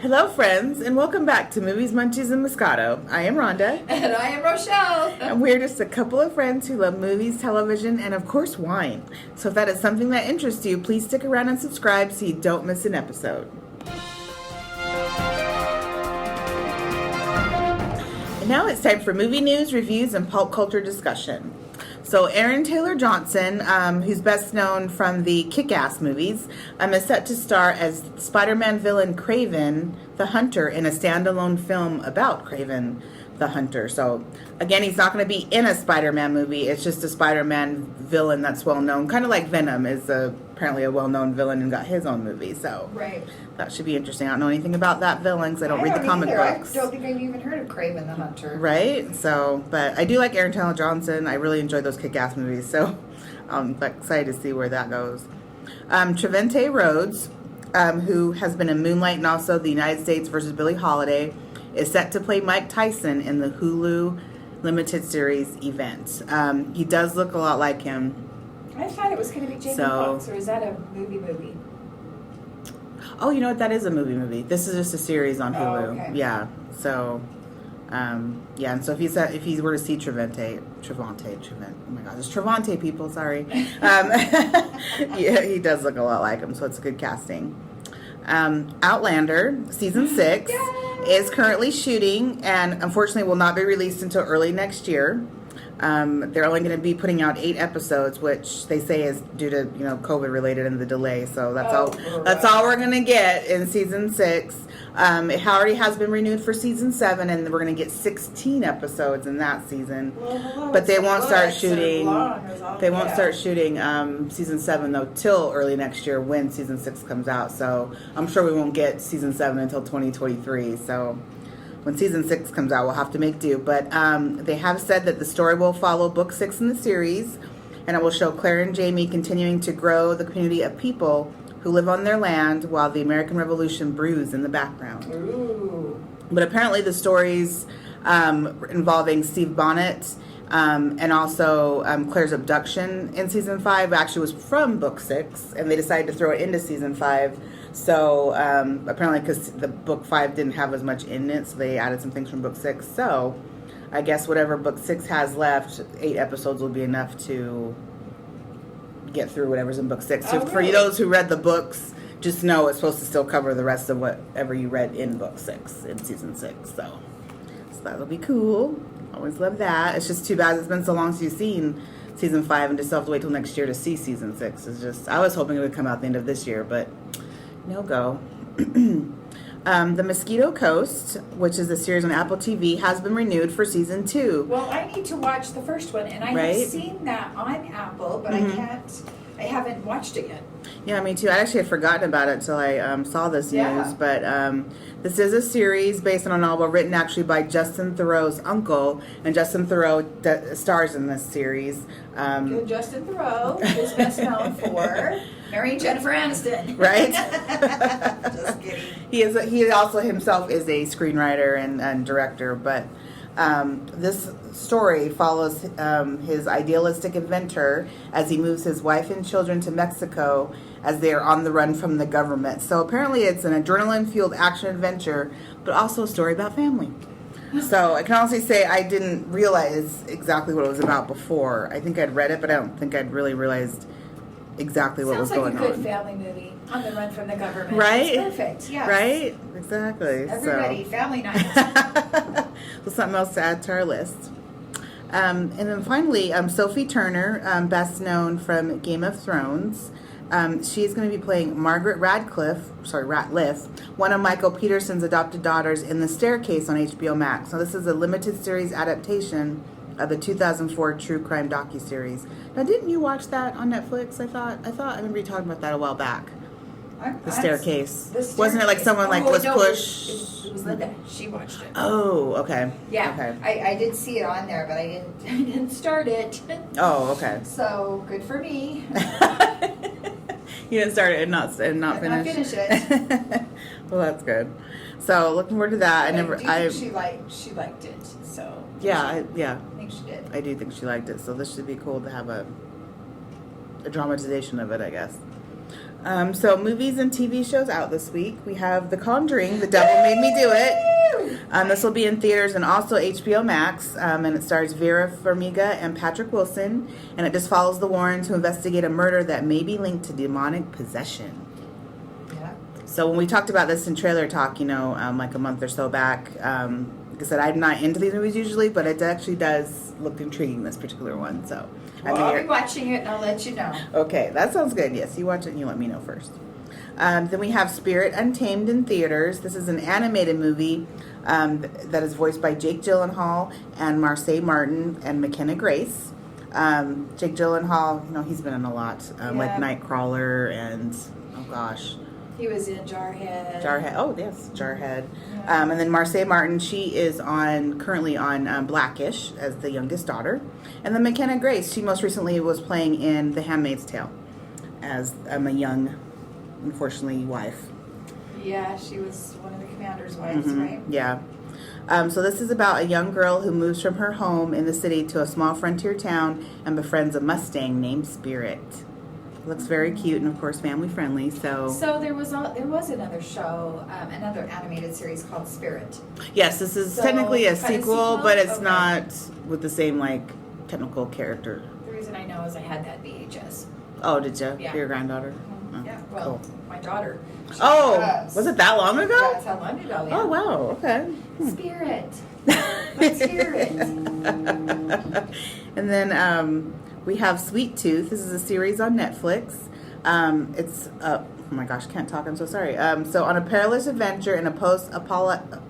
Hello, friends, and welcome back to Movies, Munchies, and Moscato. I am Rhonda. And I am Rochelle. And we're just a couple of friends who love movies, television, and of course, wine. So if that is something that interests you, please stick around and subscribe so you don't miss an episode. And now it's time for movie news, reviews, and pulp culture discussion. So Aaron Taylor Johnson, who's best known from the Kick-Ass movies, is set to star as Spider-Man villain Kraven the Hunter in a standalone film about Kraven the Hunter. So again, he's not going to be in a Spider-Man movie. It's just a Spider-Man villain that's well known, kind of like Venom is apparently a well-known villain and got his own movie. So right. That should be interesting. I don't know anything about that villain because I don't read the comic books. I don't think I've even heard of Kraven the Hunter. Right? So, but I do like Aaron Taylor Johnson. I really enjoy those Kick-Ass movies. So I'm excited to see where that goes. Trevante Rhodes, who has been in Moonlight and also The United States versus Billie Holiday, is set to play Mike Tyson in the Hulu limited series event. He does look a lot like him. I thought it was going to be Jamie Foxx, or is that a movie? Oh, you know what? That is a movie. This is just a series on Hulu. Oh, okay. Yeah. So, yeah. And so if he were to see Trevante. Oh my God, it's Trevante people. Sorry. Yeah, he does look a lot like him. So it's good casting. Outlander season 6 is currently shooting, and unfortunately will not be released until early next year. They're only going to be putting out 8 episodes, which they say is due to COVID related and the delay. So that's all we're going to get in season 6. It already has been renewed for season 7, and we're going to get 16 episodes in that season. But they won't start shooting. They won't start shooting season 7 though till early next year when season 6 comes out. So I'm sure we won't get season 7 until 2023. So when season 6 comes out, we'll have to make do. But they have said that the story will follow book 6 in the series, and it will show Claire and Jamie continuing to grow the community of people who live on their land while the American Revolution brews in the background. Ooh. But apparently the stories involving Steve Bonnet and also Claire's abduction in season 5 actually was from book 6, and they decided to throw it into season 5. So apparently because the book 5 didn't have as much in it, so they added some things from book 6. So I guess whatever book 6 has left, 8 episodes will be enough to get through whatever's in book 6. So for those who read the books, just know it's supposed to still cover the rest of whatever you read in book 6 in season 6. So that'll be cool. Always love that. It's just too bad it's been so long since you've seen season 5 and just have to wait till next year to see season 6. It's just, I was hoping it would come out at the end of this year, but no go. The Mosquito Coast, which is a series on Apple TV, has been renewed for season 2. Well, I need to watch the first one, and I have seen that on Apple, but I haven't watched it yet. Yeah, me too. I actually had forgotten about it until I saw this news. But this is a series based on a novel written actually by Justin Theroux's uncle, and Justin Theroux stars in this series. Good Justin Theroux is best known for marrying Jennifer Aniston. Right? Just kidding. He also himself is a screenwriter and director, but this story follows his idealistic inventor as he moves his wife and children to Mexico as they are on the run from the government. So apparently it's an adrenaline-fueled action-adventure, but also a story about family. So I can honestly say I didn't realize exactly what it was about before. I think I'd read it, but I don't think I'd really realized exactly what was going on. Sounds like a good family movie. On the run from the government. Right? It's perfect, yes. Right? Exactly. Everybody, family night. So something else to add to our list. And then finally, Sophie Turner, best known from Game of Thrones. She's going to be playing Margaret Ratliff, one of Michael Peterson's adopted daughters in The Staircase on HBO Max. So this is a limited series adaptation of the 2004 true crime docuseries. Now, didn't you watch that on Netflix? I remember you talking about that a while back. The Staircase. Wasn't it like someone was pushed? It was Linda. She watched it. Oh, okay. Yeah. Okay. I did see it on there, but I didn't start it. Oh, okay. So good for me. You didn't start it and not finish. Not finish it. Well, that's good. So looking forward to that. I think she liked it. So yeah, I think she did. I do think she liked it. So this should be cool to have a dramatization of it, I guess. So movies and TV shows out this week. We have The Conjuring, The Devil Made Me Do It. This will be in theaters and also HBO Max. And it stars Vera Farmiga and Patrick Wilson. And it just follows the Warrens who investigate a murder that may be linked to demonic possession. Yeah. So when we talked about this in Trailer Talk, like a month or so back, like I said, I'm not into these movies usually, but it actually does look intriguing, this particular one. So Well, I'll be watching it and I'll let you know. Okay, that sounds good. Yes, you watch it and you let me know first. Then we have Spirit Untamed in theaters. This is an animated movie that is voiced by Jake Gyllenhaal and Marseille Martin and McKenna Grace. Jake Gyllenhaal, he's been in a lot, like Nightcrawler and, oh gosh. He was in Jarhead. Oh, yes, Jarhead. Yeah. And then Marseille Martin, she is currently on Blackish as the youngest daughter. And then McKenna Grace, she most recently was playing in The Handmaid's Tale as a young, unfortunately, wife. Yeah, she was one of the commander's wives, right? Yeah. So this is about a young girl who moves from her home in the city to a small frontier town and befriends a Mustang named Spirit. Looks very cute and, of course, family friendly. So there was another show, another animated series called Spirit. Yes, this is technically a sequel, but it's not with the same technical character. The reason I know is I had that VHS. Oh, did you? Yeah. For your granddaughter? Mm-hmm. Oh, Yeah. Well, cool. my daughter. Was it that long ago? That's how long ago. Yeah. Oh wow. Okay. Spirit. Let's hear it. And then we have Sweet Tooth. This is a series on Netflix. It's oh my gosh, can't talk. I'm so sorry. So on a perilous adventure in a post-apocalyptic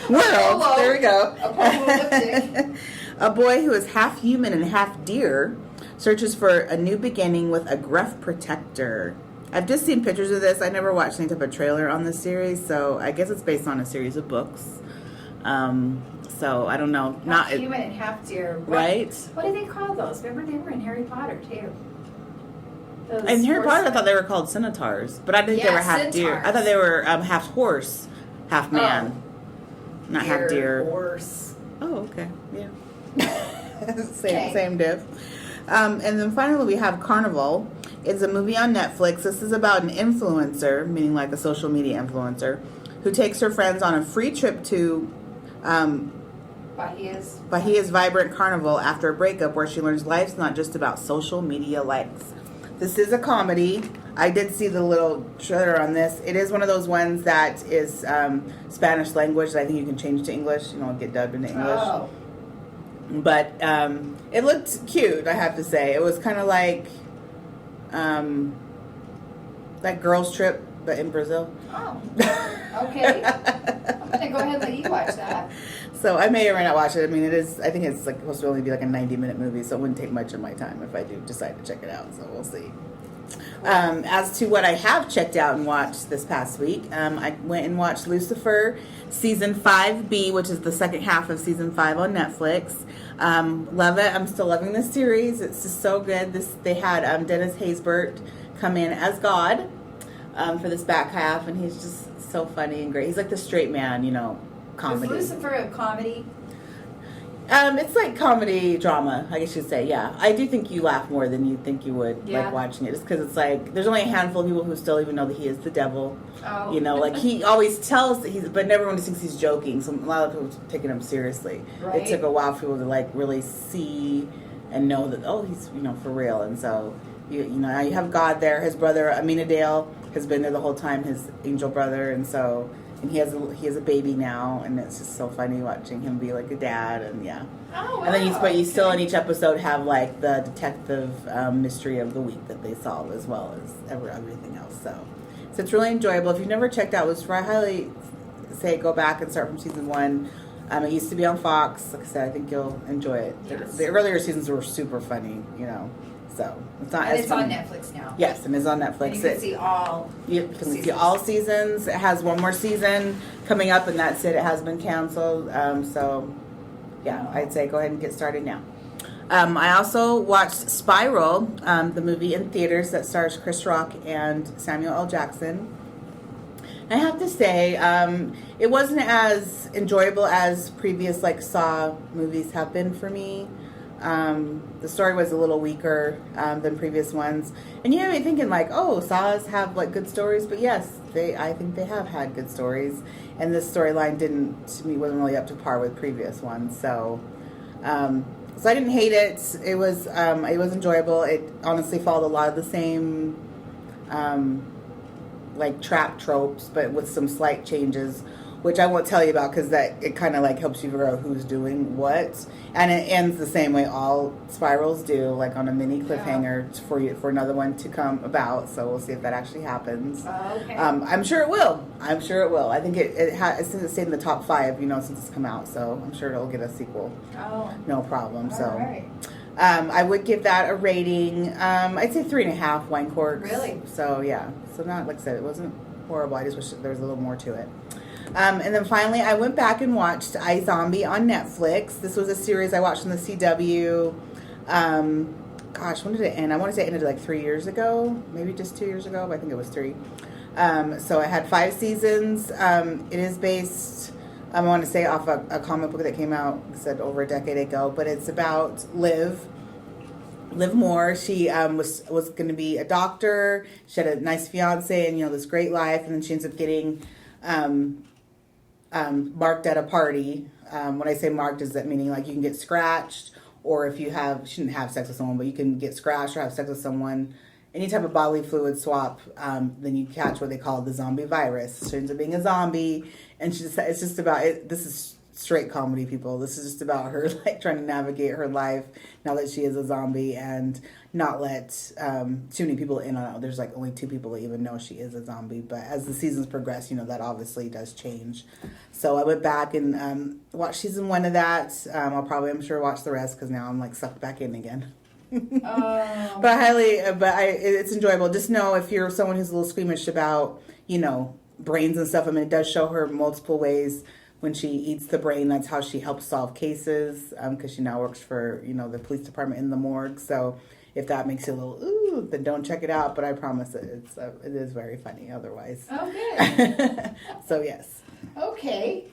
world. There we go. Apocalyptic. A boy who is half human and half deer searches for a new beginning with a gruff protector. I've just seen pictures of this. I never watched any type of trailer on this series, so I guess it's based on a series of books. So I don't know. Half human and half deer. Right? What do they call those? Remember they were in Harry Potter too. In Harry Potter, I thought they were called centaurs, but I didn't think they were half centaurs. deer. I thought they were half horse, half man, not half deer. Horse. Oh, okay, yeah. Same diff. And then finally we have Carnival. It's a movie on Netflix. This is about an influencer, meaning like a social media influencer, who takes her friends on a free trip to Bahia's vibrant carnival after a breakup, where she learns life's not just about social media likes. This is a comedy. I did see the little trailer on this. It is one of those ones that is Spanish language that I think you can change to English, get dubbed into English. Oh. But it looked cute, I have to say. It was kind of like Girls Trip, but in Brazil. Oh, okay. I'm gonna go ahead and let you watch that. So I may or may not watch it. I mean, I think it's supposed to only be a 90-minute movie, so it wouldn't take much of my time if I do decide to check it out. So we'll see. As to what I have checked out and watched this past week, I went and watched Lucifer Season 5B, which is the second half of Season 5 on Netflix. Love it. I'm still loving this series. It's just so good. They had Dennis Haysbert come in as God for this back half, and he's just so funny and great. He's like the straight man, comedy. Is Lucifer a comedy? It's like comedy drama, I guess you'd say. Yeah, I do think you laugh more than you think you would watching it, just because it's there's only a handful of people who still even know that he is the devil. Oh. He always tells that but everyone just thinks he's joking. So a lot of people are taking him seriously. Right. It took a while for people to really see and know that he's for real. And so you have God there. His brother Aminadale has been there the whole time. His angel brother, and he has a baby now, and it's just so funny watching him be like a dad, and yeah. Oh, wow. And then you still in each episode have the detective mystery of the week that they solve, as well as everything else. So it's really enjoyable. If you've never checked out Lucifer, I highly say go back and start from season 1. It used to be on Fox. Like I said, I think you'll enjoy it. Yes. The earlier seasons were super funny, So it's not. And as it's funny. on Netflix now. Yes, and it's on Netflix. And you can see all. You can see all seasons. It has one more season coming up, and that's it. It has been canceled. I'd say go ahead and get started now. I also watched Spiral, the movie in theaters that stars Chris Rock and Samuel L. Jackson. I have to say, it wasn't as enjoyable as previous Saw movies have been for me. The story was a little weaker than previous ones, and you know, you're thinking like, oh, Saws have like good stories, but yes, I think they have had good stories, and this storyline wasn't really up to par with previous ones. So I didn't hate it. It was enjoyable. It honestly followed a lot of the same like trap tropes, but with some slight changes, which I won't tell you about because that it kind of like helps you figure out who's doing what, and it ends the same way all spirals do, like on a mini cliffhanger for another one to come about. So we'll see if that actually happens. Okay. I'm sure it will. I think it's stayed in the top 5, you know, since it's come out. So I'm sure it'll get a sequel. Oh. No problem. All So. right. I would give that a rating. I'd say 3.5 wine corks. Really? So yeah. So not, like I said, it wasn't horrible. I just wish there was a little more to it. And then finally, I went back and watched iZombie on Netflix. This was a series I watched on the CW. When did it end? I want to say it ended like 3 years ago, maybe just 2 years ago, but I think it was 3. So it had 5 seasons. It is based, I want to say, off a comic book that came out, like I said, over a decade ago, but it's about Liv Moore. She was going to be a doctor. She had a nice fiance and, you know, this great life, and then she ends up getting marked at a party. When I say marked, is that meaning like you can get scratched, or if you shouldn't have sex with someone, but you can get scratched or have sex with someone, any type of bodily fluid swap, then you catch what they call the zombie virus. She ends up being a zombie, and it's just about it. This is straight comedy, people. This is just about her like trying to navigate her life now that she is a zombie and not let too many people in on it. There's like only 2 people that even know she is a zombie, but as the seasons progress, you know, that obviously does change. So I went back and watched season 1 of that. I'm sure watch the rest because now I'm like sucked back in again. But it's enjoyable. Just know if you're someone who's a little squeamish about, you know, brains and stuff, I mean, it does show her multiple ways. When she eats the brain, that's how she helps solve cases, because she now works for, you know, the police department in the morgue. So if that makes you a little ooh, then don't check it out. But I promise it is very funny otherwise. Oh, good. So yes. Okay.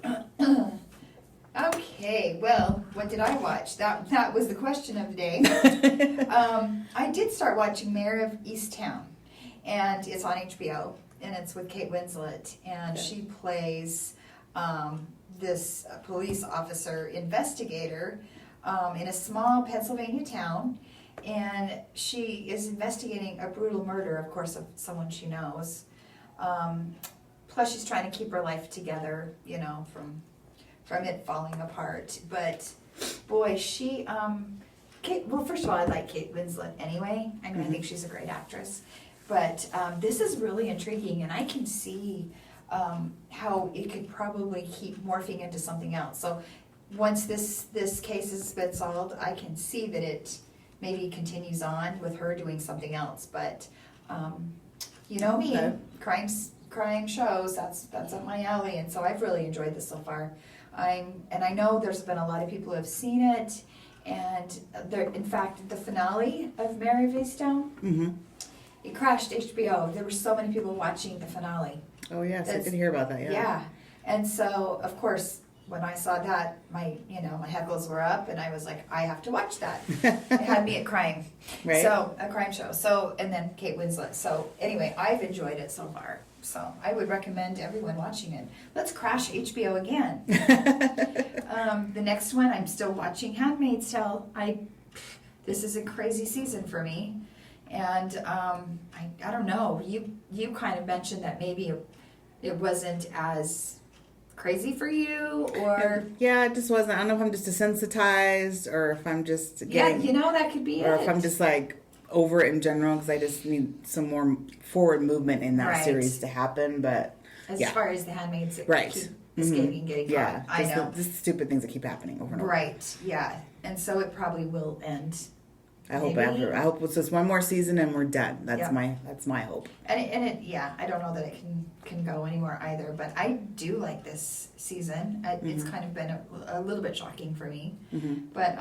Okay. Well, what did I watch? That was the question of the day. I did start watching Mayor of Easttown, and it's on HBO, and it's with Kate Winslet, and she plays this police officer investigator in a small Pennsylvania town, and she is investigating a brutal murder, of course, of someone she knows. Plus, she's trying to keep her life together, you know, from it falling apart. But boy, she well, first of all, I like Kate Winslet anyway. I mean, I think she's a great actress. But this is really intriguing, and I can see how it could probably keep morphing into something else. So once this case has been solved, I can see that it maybe continues on with her doing something else. But you know me, crime shows, that's up my alley, and so I've really enjoyed this so far. And I know there's been a lot of people who have seen it, and in fact, the finale of Mayor of Easttown, it crashed HBO. There were so many people watching the finale. Oh yes, I did hear about that. Yeah, and so of course when I saw that, my heckles were up, and I was like, I have to watch that. It had me at crime, right? So a crime show. So and then Kate Winslet. So anyway, I've enjoyed it so far. So I would recommend everyone watching it. Let's crash HBO again. The next one, I'm still watching Handmaid's Tale. This is a crazy season for me. And I don't know. You kind of mentioned that maybe it wasn't as crazy for you, or yeah, it just wasn't. I don't know if I'm just desensitized, or if I'm just getting, that could be or it. if I'm just like over it in general, because I just need some more forward movement in that series to happen. But as far as the Handmaid's, right, keep escaping, getting caught. Yeah, I know. Just stupid things that keep happening over and over. Right. Yeah, and so it probably will end. I hope it's just one more season and we're done. That's my hope. And I don't know that it can go anywhere either, but I do like this season. It's kind of been a little bit shocking for me, but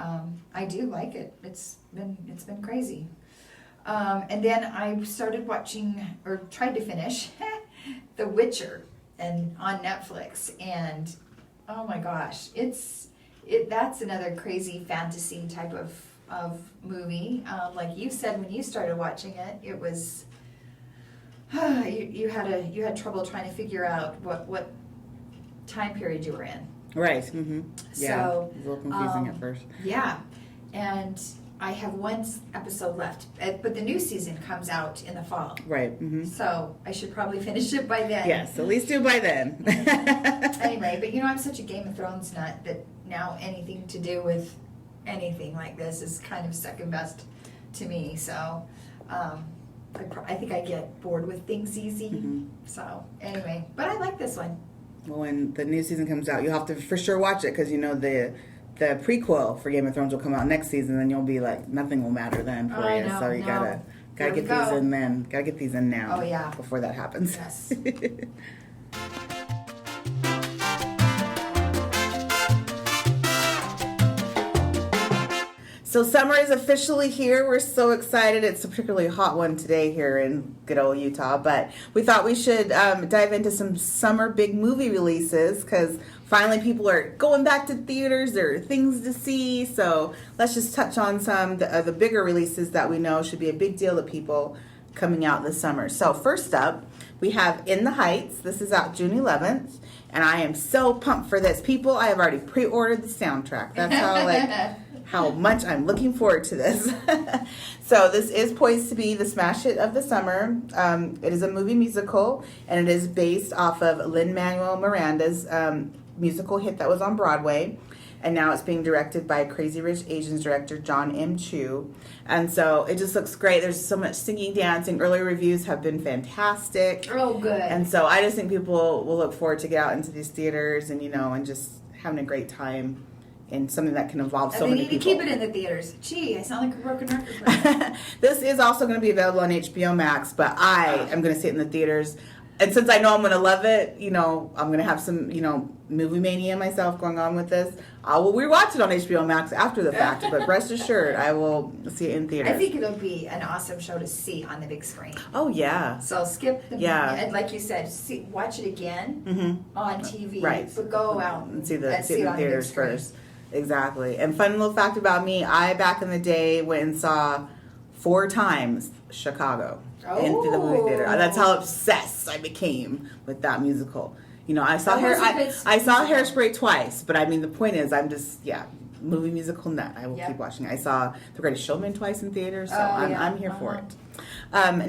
I do like it. It's been crazy. And then I started watching, or tried to finish, The Witcher, and on Netflix, and oh my gosh, it's that's another crazy fantasy type of movie. Like you said, when you started watching it, it was you had trouble trying to figure out what time period you were in. Right. Mm-hmm. Yeah. So, it was a little confusing at first. Yeah, and I have one episode left, but the new season comes out in the fall. Right. Mm-hmm. So I should probably finish it by then. Yes, at least do by then. Anyway, but I'm such a Game of Thrones nut that now anything to do with anything like this is kind of second best to me. So I think I get bored with things easy. Mm-hmm. So anyway, but I like this one. Well, when the new season comes out, you'll have to for sure watch it because the prequel for Game of Thrones will come out next season, and you'll be like, nothing will matter then for you. So you gotta get these in then. Gotta get these in now. Oh yeah. Before that happens. Yes. So summer is officially here. We're so excited. It's a particularly hot one today here in good old Utah. But we thought we should dive into some summer big movie releases because finally people are going back to theaters. There are things to see. So let's just touch on some of the bigger releases that we know should be a big deal to people coming out this summer. So first up, we have In the Heights. This is out June 11th. And I am so pumped for this. People, I have already pre-ordered the soundtrack. That's how much I'm looking forward to this. So this is poised to be the smash hit of the summer. It is a movie musical, and it is based off of Lin-Manuel Miranda's musical hit that was on Broadway. And now it's being directed by Crazy Rich Asians director John M. Chu. And so it just looks great. There's so much singing, dancing. Early reviews have been fantastic. Oh, good. And so I just think people will look forward to get out into these theaters and, and just having a great time in something that can involve so many people. They need to keep it in the theaters. Gee, I sound like a broken record. This is also going to be available on HBO Max, but I am going to see it in the theaters. And since I know I'm going to love it, I'm going to have some, movie mania myself going on with this. I will rewatch it on HBO Max after the fact, but rest assured, I will see it in theaters. I think it'll be an awesome show to see on the big screen. Oh, yeah. So skip the and like you said, watch it again on TV. Right. But go out and see it in on theaters the big first. Exactly. And fun little fact about me, I back in the day went and saw 4 times Chicago into the movie theater. That's how obsessed I became with that musical. I saw Hairspray twice, but I mean the point is I'm just movie musical nut. I will keep watching. I saw The Greatest Showman twice in theaters, so I'm here for it.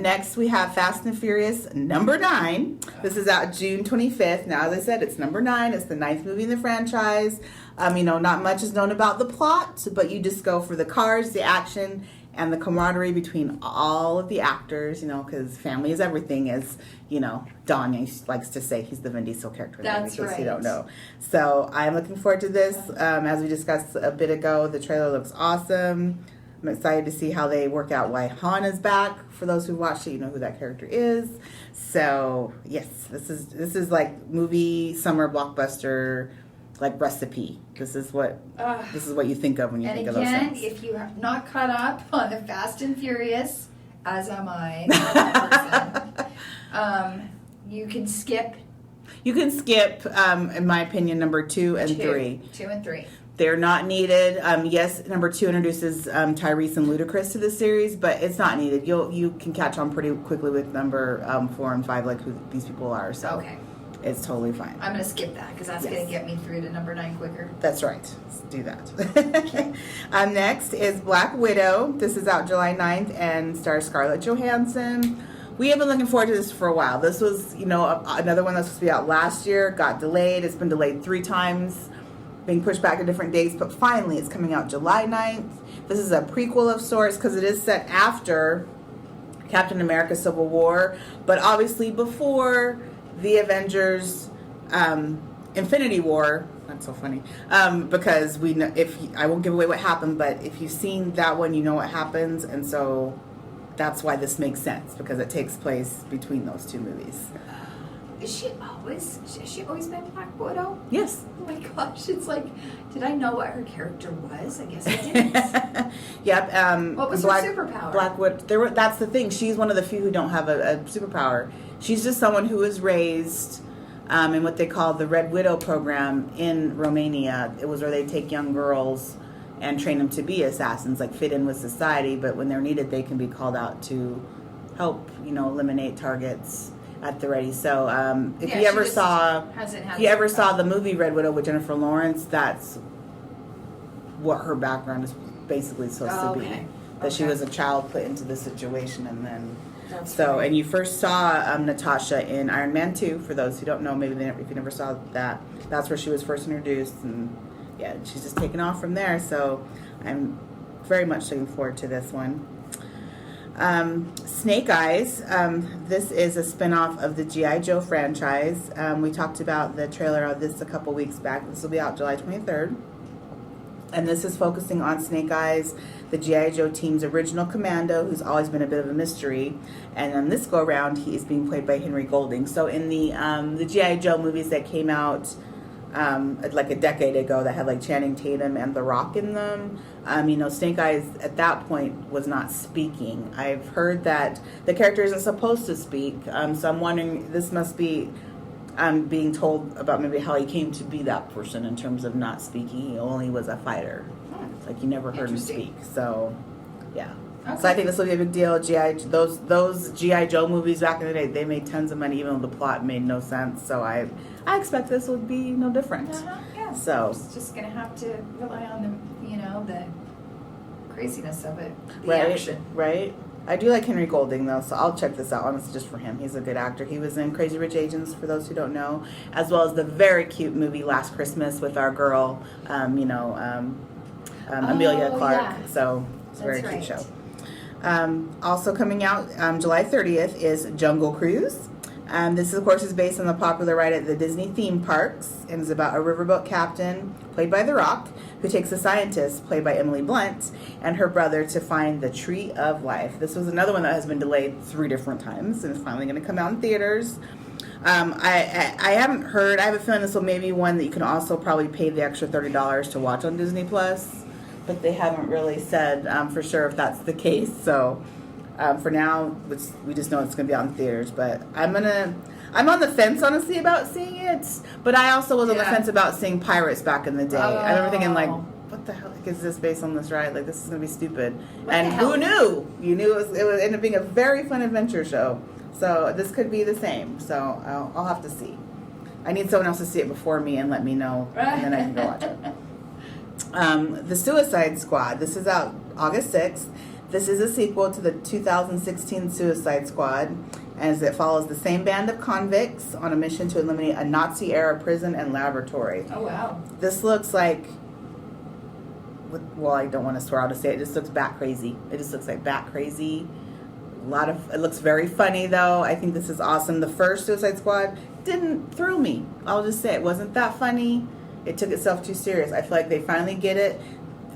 Next we have Fast and Furious number 9. This is out June 25th. Now, as I said, it's number 9. It's the 9th movie in the franchise. Not much is known about the plot, but you just go for the cars, the action, and the camaraderie between all of the actors, because family is everything, as, Don likes to say. He's the Vin Diesel character. That's in case right. you don't know. So I'm looking forward to this. As we discussed a bit ago, the trailer looks awesome. I'm excited to see how they work out why Han is back. For those who watched it, you know who that character is. So, yes, this is like movie summer blockbuster like recipe. This is what you think of when you think of those things. And again, if you have not caught up on the Fast and Furious, as am I, person, you can skip. You can skip, in my opinion, number 2 and 3. 2 and 3. They're not needed. Yes, number 2 introduces Tyrese and Ludacris to the series, but it's not needed. You can catch on pretty quickly with number 4 and 5, like who these people are. So okay. It's totally fine. I'm going to skip that because that's going to get me through to number 9 quicker. That's right. Let's do that. Next is Black Widow. This is out July 9th and stars Scarlett Johansson. We have been looking forward to this for a while. This was, another one that was supposed to be out last year, got delayed. It's been delayed 3 times, being pushed back to different dates, but finally it's coming out July 9th. This is a prequel of sorts because it is set after Captain America Civil War, but obviously before the Avengers Infinity War. That's so funny. Because we know, I won't give away what happened, but if you've seen that one, you know what happens, and so that's why this makes sense, because it takes place between those 2 movies. Has she always been Black Widow? Yes. Oh my gosh, it's like, did I know what her character was? I guess I didn't. Yep. What was her superpower? Black Widow. That's the thing. She's one of the few who don't have a superpower. She's just someone who was raised in what they call the Red Widow program in Romania. It was where they take young girls and train them to be assassins, like fit in with society, but when they're needed, they can be called out to help, eliminate targets at the ready. So if Yeah, you ever she just saw, hasn't had if you ever some saw the movie Red Widow with Jennifer Lawrence, that's what her background is basically supposed to be. Okay. That she Okay. was a child put into this situation, and then That's so, right. and you first saw Natasha in Iron Man 2. For those who don't know, maybe if you never saw that, that's where she was first introduced, and yeah, she's just taken off from there. So I'm very much looking forward to this one. Snake Eyes. This is a spinoff of the G.I. Joe franchise. We talked about the trailer of this a couple weeks back. This will be out July 23rd. And this is focusing on Snake Eyes, the G.I. Joe team's original commando, who's always been a bit of a mystery. And then this go around, he is being played by Henry Golding. So in the G.I. Joe movies that came out like a decade ago that had like Channing Tatum and The Rock in them, Snake Eyes at that point was not speaking. I've heard that the character isn't supposed to speak. So I'm wondering, this must be being told about maybe how he came to be that person in terms of not speaking. He only was a fighter. Like you never heard him Interesting. speak. So, yeah. Okay. So I think this will be a big deal. Those GI Joe movies back in the day, they made tons of money, even though the plot made no sense. So I expect this will be no different. Yeah. So Just gonna have to rely on the craziness of it, the right, action. right. I do like Henry Golding though, so I'll check this out. Honestly, just for him, he's a good actor. He was in Crazy Rich Asians, for those who don't know, as well as the very cute movie Last Christmas with our girl, Amelia Clark. Yeah. So it's a very That's cute right. show. Also coming out July 30th is Jungle Cruise. This, of course, is based on the popular ride at the Disney theme parks and is about a riverboat captain, played by The Rock, who takes a scientist, played by Emily Blunt, and her brother to find the Tree of Life. This was another one that has been delayed 3 different times and is finally going to come out in theaters. I haven't heard, I have a feeling this will maybe one that you can also probably pay the extra $30 to watch on Disney Plus, but they haven't really said for sure if that's the case. So for now, we just know it's going to be out in theaters. But I'm on the fence honestly about seeing it, but I also was on the Yeah. fence about seeing Pirates back in the day. I remember thinking like, Oh. what the hell is this based on this ride? Like, this is going to be stupid. What And the who hell? knew? You knew it would end up being a very fun adventure show. So this could be the same. So I'll have to see. I need someone else to see it before me and let me know, and then I can go watch it. The Suicide Squad. This is out August 6th. This is a sequel to the 2016 Suicide Squad, as it follows the same band of convicts on a mission to eliminate a Nazi-era prison and laboratory. Oh wow. This looks like, well, I don't want to swear out to say it. It just looks bat crazy. It just looks like bat crazy. It looks very funny though. I think this is awesome. The first Suicide Squad didn't thrill me. I'll just say it wasn't that funny. It took itself too serious. I feel like they finally get it.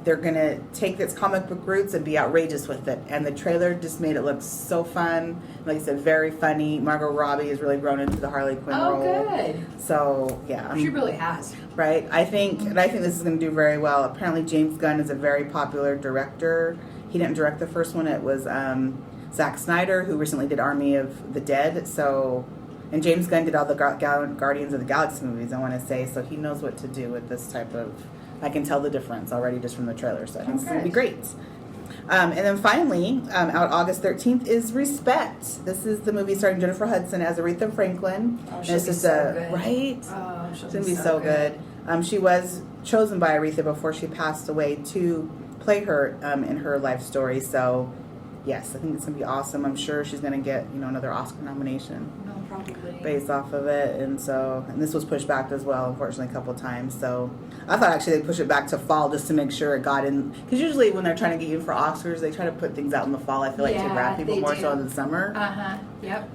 They're gonna take its comic book roots and be outrageous with it. And the trailer just made it look so fun. Like I said, very funny. Margot Robbie has really grown into the Harley Quinn Oh, role. good. So yeah, She really has. right. I think this is going to do very well. Apparently, James Gunn is a very popular director. He didn't direct the first one. It was Zack Snyder, who recently did Army of the Dead. So, and James Gunn did all the Guardians of the Galaxy movies, I want to say. So he knows what to do with this type of. I can tell the difference already just from the trailer. So I think it's going to be great. And then finally, out August 13th is Respect. This is the movie starring Jennifer Hudson as Aretha Franklin. Oh, And she'll it's be just so good. right. Oh, It's going to be so good. She was chosen by Aretha before she passed away to play her in her life story. So, yes, I think it's going to be awesome. I'm sure she's going to get another Oscar nomination No, probably. based off of it. And this was pushed back as well, unfortunately, a couple of times. So I thought actually they'd push it back to fall just to make sure it got in. Because usually when they're trying to get you for Oscars, they try to put things out in the fall, I feel like, to Yeah, grab people they more do. so in the summer. Uh-huh. Yep.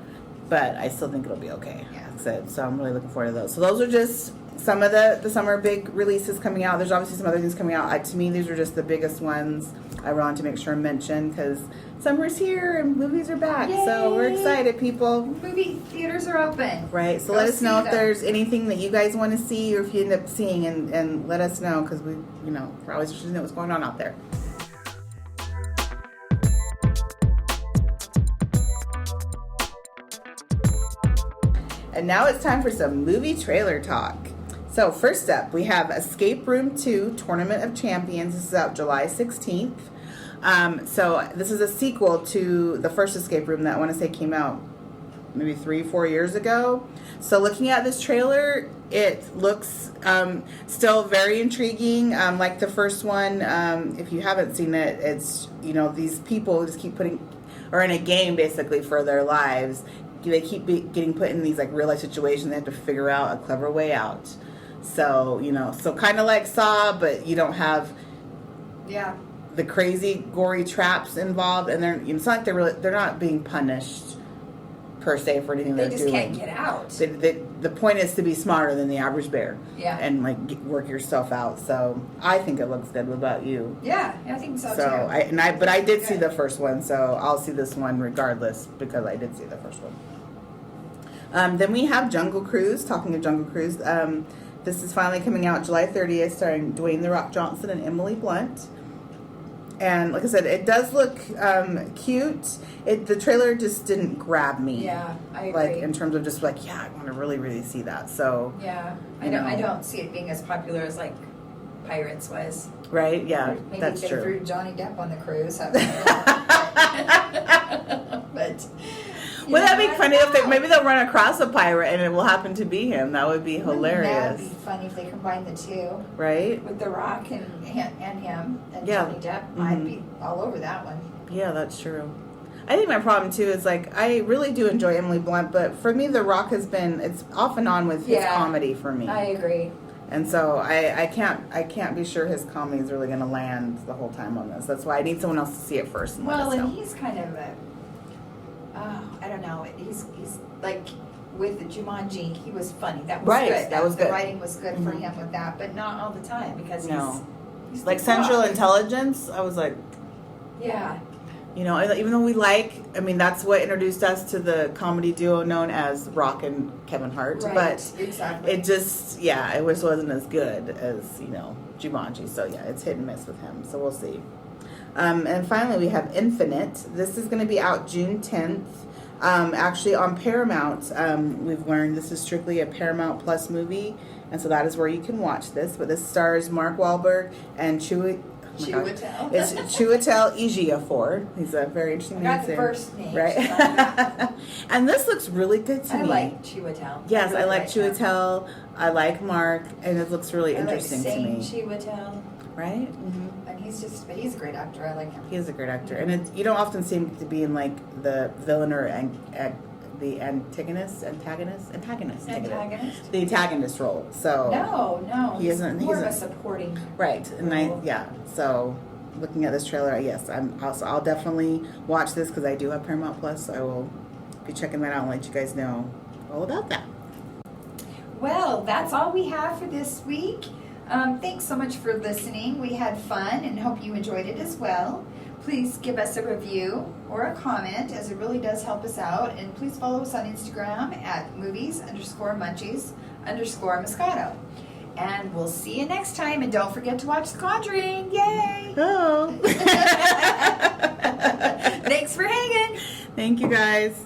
But I still think it'll be okay. Yeah. Like I said, so I'm really looking forward to those. So those are just some of the summer big releases coming out. There's obviously some other things coming out. To me, these are just the biggest ones I wanted to make sure and mention because summer's here and movies are back. So we're Yay. excited, people. Movie theaters are open. Right. So Go let us see know if them. there's anything that you guys want to see or if you end up seeing and let us know because we're always interested to know what's going on out there. And now it's time for some movie trailer talk. So first up, we have Escape Room 2, Tournament of Champions. This is out July 16th. So this is a sequel to the first Escape Room that I want to say came out maybe 3-4 years ago. So looking at this trailer, it looks still very intriguing, like the first one. If you haven't seen it, it's, you know, these people just keep are in a game basically for their lives. They keep getting put in these like real life situations. They have to figure out a clever way out. So, you know, so kind of like Saw, but you don't have the crazy gory traps involved, and it's not like they're not being punished per se for anything they're doing. They just can't get out. The point is to be smarter than the average bear. Yeah. And like work yourself out. So I think it looks good. What about you? Yeah, I think so too. So I did see the first one, so I'll see this one regardless because I did see the first one. Then we have Jungle Cruise. Talking of Jungle Cruise, this is finally coming out July 30th, starring Dwayne "The Rock" Johnson and Emily Blunt. And like I said, it does look cute. The trailer just didn't grab me. Yeah, I agree. Like in terms of just like, yeah, I want to really, really see that. So yeah, I don't see it being as popular as like Pirates was. Right? Yeah, Maybe that's they true. threw Johnny Depp on the cruise. But Would that be funny if maybe they'll run across a pirate and it will happen to be him? That would be hilarious. That would be funny if they combined the two. Right? With The Rock and him and Yeah. Johnny Depp. Mm-hmm. I'd be all over that one. Yeah, that's true. I think my problem too is like I really do enjoy Emily Blunt, but for me The Rock it's off and on with his comedy for me. I agree. And so I can't be sure his comedy is really going to land the whole time on this. That's why I need someone else to see it first. And Well, let us know. and he's kind of I don't know. He's like with the Jumanji, he was funny. That was Right, good. that was the good. writing was good for him with that, but not all the time because he's like The Central Rock. Intelligence, I was like, Yeah. you know, even though that's what introduced us to the comedy duo known as Rock and Kevin Hart. Right. But Exactly. it just, it wasn't as good as, Jumanji. So yeah, it's hit and miss with him. So we'll see. And finally we have Infinite. This is going to be out June 10th. Actually on Paramount, we've learned this is strictly a Paramount Plus movie. And so that is where you can watch this. But this stars Mark Wahlberg and Chiwetel. It's Chiwetel Ejiofor. He's a very interesting name. I got the first name. Right? And this looks really good to me. I like Chiwetel. Yes, I like him. Chiwetel. I like Mark, and it looks really interesting to me. Chiwetel. Right? Mm-hmm. And he's a great actor. I like him. He is a great actor, and you don't often see him to be in like the villain or the antagonist, the antagonist role. So no, he isn't. More He's of a supporting. Right, and So looking at this trailer, yes, I'll definitely watch this because I do have Paramount Plus. So I will be checking that out and let you guys know all about that. Well, that's all we have for this week. Thanks so much for listening. We had fun and hope you enjoyed it as well. Please give us a review or a comment, as it really does help us out. And please follow us on Instagram at movies_munchies_Moscato. And we'll see you next time. And don't forget to watch The Conjuring. Yay! Oh. Thanks for hanging. Thank you, guys.